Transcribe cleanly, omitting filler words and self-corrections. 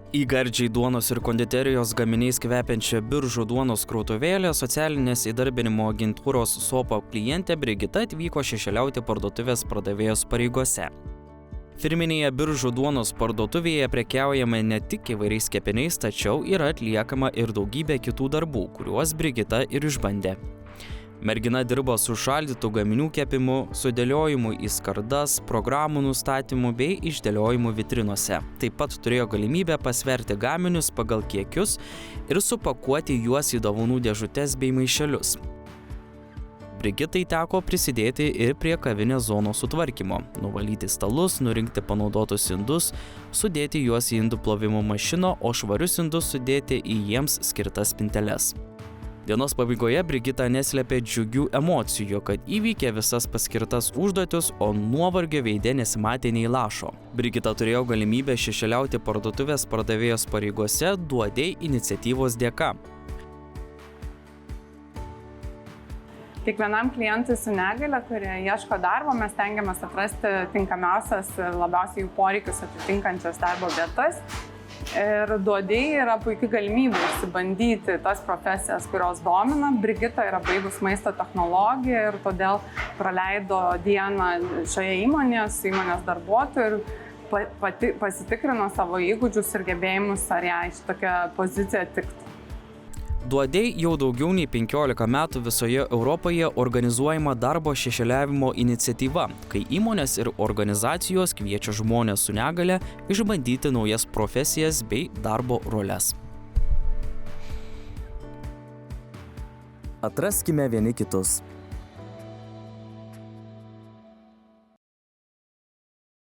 Į gardžiai duonos ir konditerijos gaminiais kvepiančią Biržų duonos krautuvėlę socialinės įdarbinimo agentūros Sopo klientė Brigita atvyko šešėliauti parduotuvės pardavėjos pareigose. Firminėje Biržų duonos parduotuvėje prekiaujama ne tik įvairiais kepiniais, tačiau yra atliekama ir daugybė kitų darbų, kuriuos Brigita ir išbandė. Mergina dirbo su šaldytų gaminių kepimu, sudėliojimu į skardas, programų nustatymu bei išdėliojimu vitrinose. Taip pat turėjo galimybę pasverti gaminius pagal kiekius ir supakuoti juos į dovanų dėžutes bei maišelius. Brigitai teko prisidėti ir prie kavinės zonos sutvarkymo, nuvalyti stalus, nurinkti panaudotus indus, sudėti juos į indų plovimo mašiną, o švarius indus sudėti į jiems skirtas spinteles. Dienos pabaigoje Brigita neslėpė džiugių emocijų, kad įveikė visas paskirtas užduotis, o nuovargio veide nesimatė nei lašo. Brigita turėjo galimybę šešėliauti parduotuvės pardavėjos pareigose Duodei iniciatyvos dėka. Kiekvienam klientui su negalia, kurie ieško darbo, mes stengiamės atrasti tinkamiausias, labiausiai jų poreikius atitinkančias darbo vietas. Ir Duodei yra puikia galimybė išsibandyti tas profesijas, kurios domina. Brigita yra baigus maisto technologiją ir todėl praleido dieną šioje įmonėje su įmonės darbuotoju ir pasitikrino savo įgūdžius ir gebėjimus, ar jai šitokia pozicija tiktų. Duodei jau daugiau nei 15 metų visoje Europoje organizuojama darbo šešėliavimo iniciatyva, kai įmonės ir organizacijos kviečia žmones su negalia išbandyti naujas profesijas bei darbo roles. Atraskime vieni kitus.